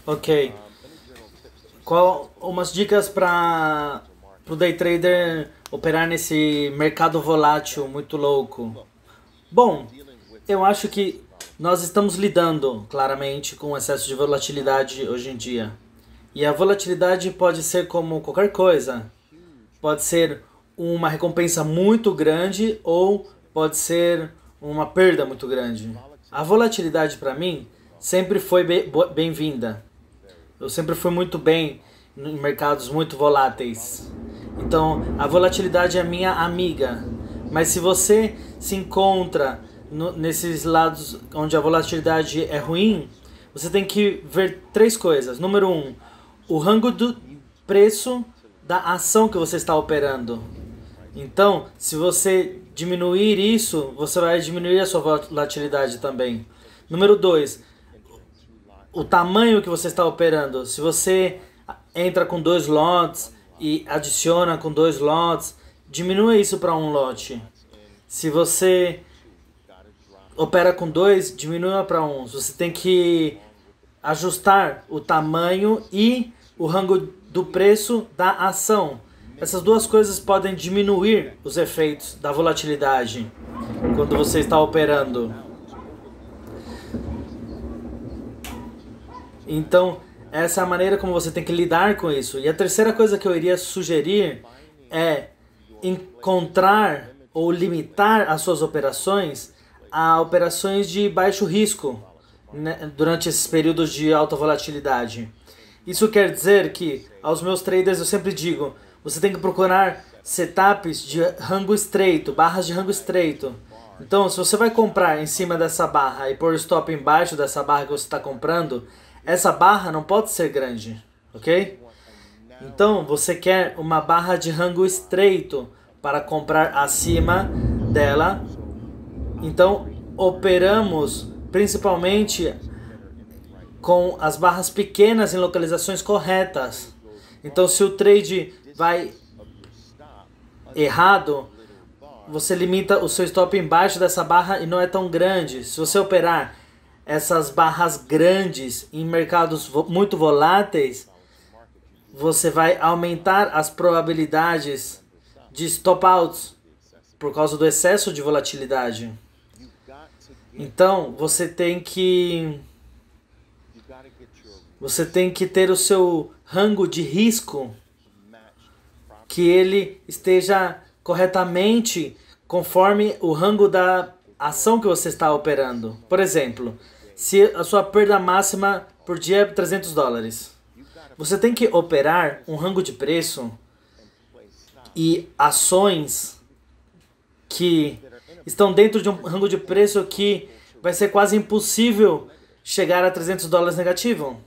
Ok. Qual umas dicas para o day trader operar nesse mercado volátil muito louco? Bom, eu acho que nós estamos lidando claramente com o excesso de volatilidade hoje em dia. E a volatilidade pode ser como qualquer coisa. Pode ser uma recompensa muito grande ou pode ser uma perda muito grande. A volatilidade para mim sempre foi bem-vinda. Eu sempre fui muito bem em mercados muito voláteis. Então, a volatilidade é minha amiga. Mas se você se encontra nesses lados onde a volatilidade é ruim, você tem que ver três coisas. Número um, o rango do preço da ação que você está operando. Então, se você diminuir isso, você vai diminuir a sua volatilidade também. Número 2, o tamanho que você está operando. Se você entra com 2 lotes e adiciona com 2 lotes, diminua isso para um lote. Se você opera com 2, diminua para 1. Você tem que ajustar o tamanho e o rango do preço da ação. Essas duas coisas podem diminuir os efeitos da volatilidade quando você está operando. Então, essa é a maneira como você tem que lidar com isso. E a terceira coisa que eu iria sugerir é encontrar ou limitar as suas operações a operações de baixo risco, né, durante esses períodos de alta volatilidade. Isso quer dizer que aos meus traders eu sempre digo, você tem que procurar setups de rango estreito, barras de rango estreito. Então, se você vai comprar em cima dessa barra e pôr o stop embaixo dessa barra que você está comprando, essa barra não pode ser grande, ok? Então, você quer uma barra de rango estreito para comprar acima dela. Então, operamos principalmente com as barras pequenas em localizações corretas. Então, se o trade vai errado, você limita o seu stop embaixo dessa barra e não é tão grande. Se você operar essas barras grandes em mercados muito voláteis, você vai aumentar as probabilidades de stop outs por causa do excesso de volatilidade. Então, você tem que ter o seu rango de risco, que ele esteja corretamente conforme o rango da ação que você está operando. Por exemplo, se a sua perda máxima por dia é $300, você tem que operar um rango de preço e ações que estão dentro de um rango de preço que vai ser quase impossível chegar a $300 negativo.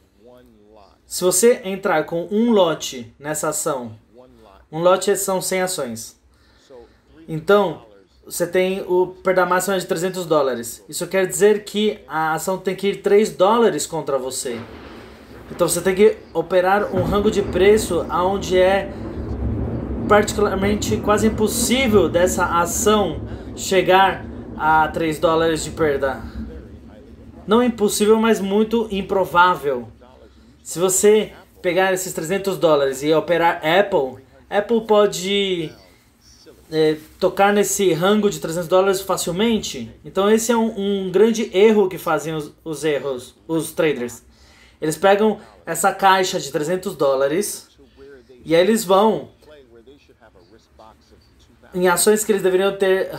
Se você entrar com um lote nessa ação, um lote são 100 ações. Então, você tem o perda máxima de $300. Isso quer dizer que a ação tem que ir $3 contra você. Então, você tem que operar um rango de preço onde é particularmente quase impossível dessa ação chegar a $3 de perda. Não impossível, mas muito improvável. Se você pegar esses $300 e operar Apple pode tocar nesse rango de $300 facilmente. Então esse é um grande erro que fazem os traders. Eles pegam essa caixa de $300 e aí eles vão em ações que eles deveriam ter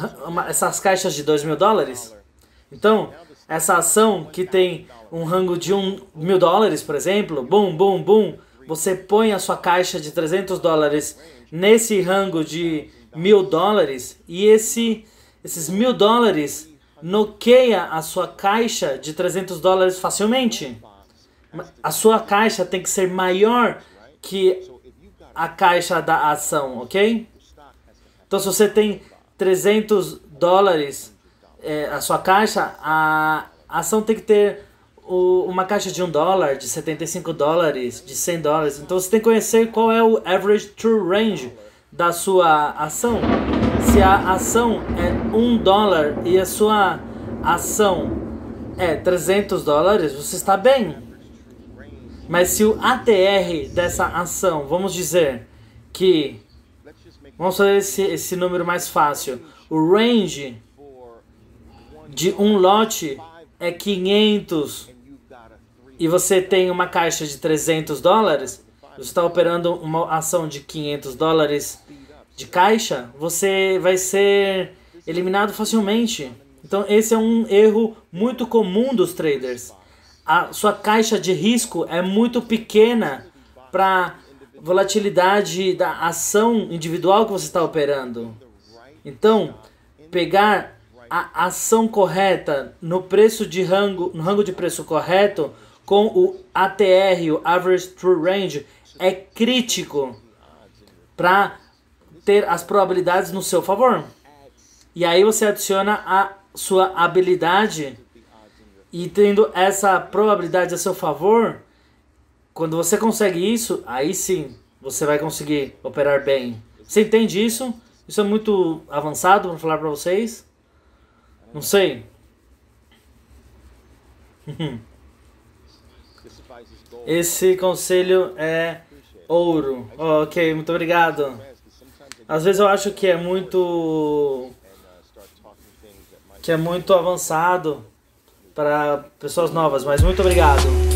essas caixas de $2.000. Então, essa ação que tem um rango de $1.000, por exemplo, boom, boom, boom, você põe a sua caixa de $300 nesse rango de $1.000 e esses $1.000 noqueia a sua caixa de $300 facilmente. A sua caixa tem que ser maior que a caixa da ação, ok? Então, se você tem $300 a sua caixa, a ação tem que ter uma caixa de $1, de $75, de $100. Então você tem que conhecer qual é o average true range da sua ação. Se a ação é $1 e a sua ação é $300, você está bem. Mas se o ATR dessa ação, vamos dizer que, vamos fazer esse número mais fácil, o range de um lote é 500 e você tem uma caixa de $300, você está operando uma ação de $500 de caixa, você vai ser eliminado facilmente. Então esse é um erro muito comum dos traders. A sua caixa de risco é muito pequena para volatilidade da ação individual que você está operando. Então, pegar a ação correta no preço de no rango de preço correto com o ATR, o Average True Range, é crítico para ter as probabilidades no seu favor. E aí você adiciona a sua habilidade e tendo essa probabilidade a seu favor, quando você consegue isso, aí sim você vai conseguir operar bem. Você entende isso? Isso é muito avançado para falar para vocês? Não sei. Esse conselho é ouro. Oh, ok, muito obrigado. Às vezes eu acho que é muito avançado para pessoas novas, mas muito obrigado.